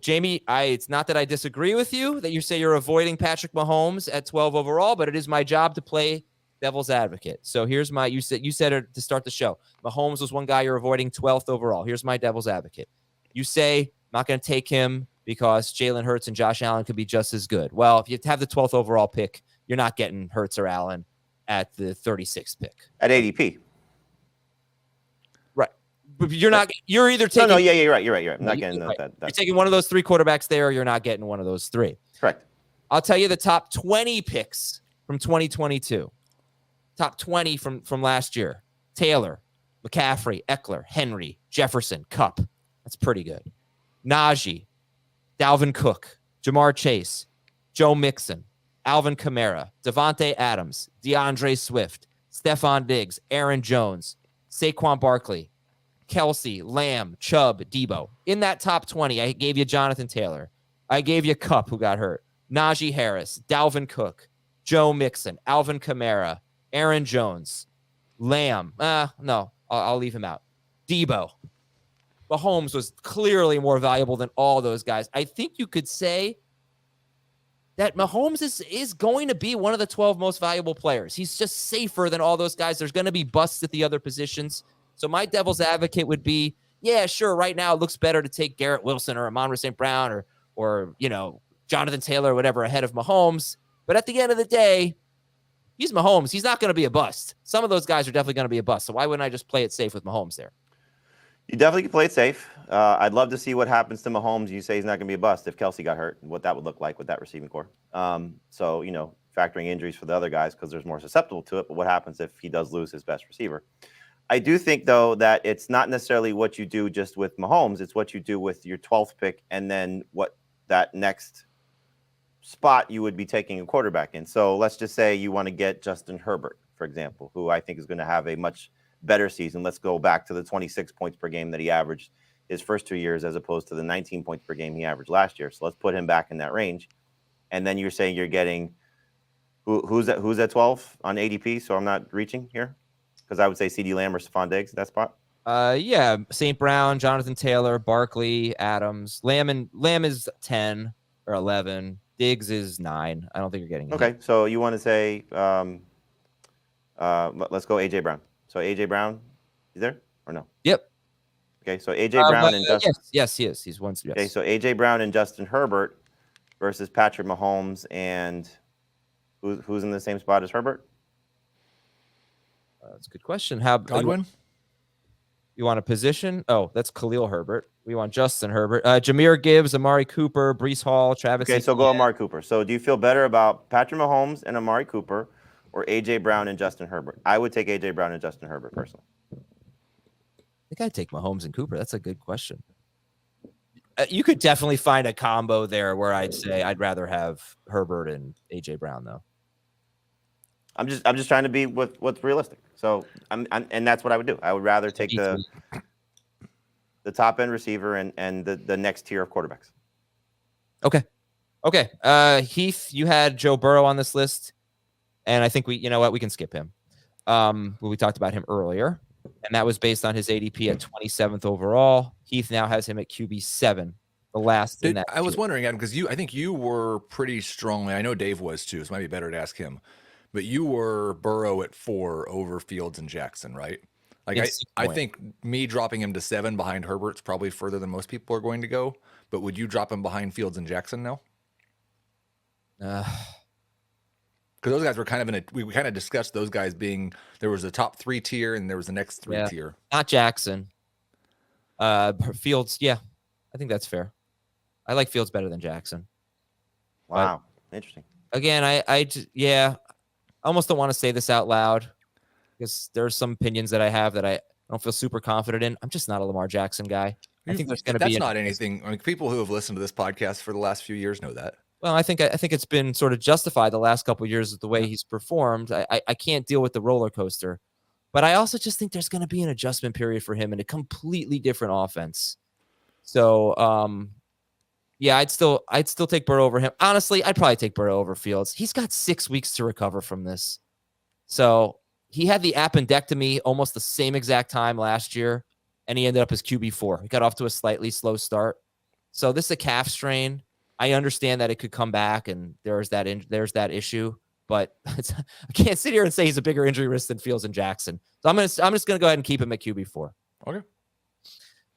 Jamie, it's not that I disagree with you that you say you're avoiding Patrick Mahomes at 12 overall, but it is my job to play devil's advocate. So here's my, you said it to start the show. Mahomes was one guy you're avoiding 12th overall. Here's my devil's advocate. You say, I'm not going to take him because Jalen Hurts and Josh Allen could be just as good. Well, if you have the 12th overall pick, you're not getting Hurts or Allen at the 36th pick. At ADP. Right. But you're either taking. No, you're right. I'm not getting that. You're taking one of those 3 quarterbacks there, or you're not getting one of those 3. Correct. I'll tell you the top 20 picks from 2022. Top 20 from last year. Taylor, McCaffrey, Eckler, Henry, Jefferson, Kupp. That's pretty good. Najee, Dalvin Cook, Jamar Chase, Joe Mixon, Alvin Kamara, Devontae Adams, DeAndre Swift, Stephon Diggs, Aaron Jones, Saquon Barkley, Kelsey, Lamb, Chubb, Debo. In that top 20, I gave you Jonathan Taylor. I gave you Kupp, who got hurt. Najee Harris, Dalvin Cook, Joe Mixon, Alvin Kamara, Aaron Jones, Lamb. No, I'll leave him out. Debo. Mahomes was clearly more valuable than all those guys. I think you could say that Mahomes is going to be one of the 12 most valuable players. He's just safer than all those guys. There's going to be busts at the other positions. So my devil's advocate would be, yeah, sure, right now it looks better to take Garrett Wilson or Amon-Ra St. Brown or Jonathan Taylor or whatever ahead of Mahomes. But at the end of the day, he's Mahomes. He's not going to be a bust. Some of those guys are definitely going to be a bust. So why wouldn't I just play it safe with Mahomes there? You definitely can play it safe. I'd love to see what happens to Mahomes. You say he's not going to be a bust if Kelsey got hurt, and what that would look like with that receiving core. So, factoring injuries for the other guys because there's more susceptible to it. But what happens if he does lose his best receiver? I do think, though, that it's not necessarily what you do just with Mahomes. It's what you do with your 12th pick and then what that next spot you would be taking a quarterback in. So let's just say you want to get Justin Herbert, for example, who I think is going to have a much better season. Let's go back to the 26 points per game that he averaged his first 2 years as opposed to the 19 points per game he averaged last year. So let's put him back in that range. And then you're saying you're getting who's at 12 on ADP, so I'm not reaching here? Because I would say CeeDee Lamb or Stephon Diggs, that spot. Yeah, St. Brown, Jonathan Taylor, Barkley, Adams. Lamb is 10 or 11. Diggs is 9. I don't think you're getting it. Okay, so you want to say let's go A.J. Brown. So A.J. Brown, is there or no? Yep. Okay, so A.J. Brown and Justin. Yes, he is. He's one. Yes. Okay, so A.J. Brown and Justin Herbert versus Patrick Mahomes and who's in the same spot as Herbert? That's a good question. How Godwin? You want a position? Oh, that's Khalil Herbert. We want Justin Herbert. Jahmyr Gibbs, Amari Cooper, Breece Hall, Travis. Okay, so go Amari Cooper. So do you feel better about Patrick Mahomes and Amari Cooper or A.J. Brown and Justin Herbert? I would take A.J. Brown and Justin Herbert personally. I think I'd take Mahomes and Cooper. That's a good question. You could definitely find a combo there where I'd say I'd rather have Herbert and A.J. Brown, though. I'm just trying to be what's realistic. So and that's what I would do. I would rather take the top end receiver and the next tier of quarterbacks. Okay. Heath, you had Joe Burrow on this list, and I think we can skip him. We talked about him earlier, and that was based on his ADP at 27th overall. Heath now has him at QB 7, the last in that. I was wondering, Adam, because I think you were pretty strongly. I know Dave was too, so it might be better to ask him. But you were Burrow at 4 over Fields and Jackson, right? Like I think me dropping him to 7 behind Herbert's probably further than most people are going to go. But would you drop him behind Fields and Jackson now? Because those guys were kind of we kind of discussed those guys being, there was a top 3 tier and there was the next 3 tier. Not Jackson. Fields, yeah, I think that's fair. I like Fields better than Jackson. Wow, interesting. Again, I almost don't want to say this out loud because there's some opinions that I have that I don't feel super confident in. I'm just not a Lamar Jackson guy. I think there's going to be. That's not anything. I mean, people who have listened to this podcast for the last few years know that. Well, I think it's been sort of justified the last couple of years with the way he's performed. I can't deal with the roller coaster, but I also just think there's going to be an adjustment period for him in a completely different offense. So, yeah, I'd still take Burrow over him. Honestly, I'd probably take Burrow over Fields. He's got 6 weeks to recover from this. So he had the appendectomy almost the same exact time last year, and he ended up as QB4. He got off to a slightly slow start. So this is a calf strain. I understand that it could come back, and there's that issue. But I can't sit here and say he's a bigger injury risk than Fields and Jackson. So I'm just gonna go ahead and keep him at QB4. Okay.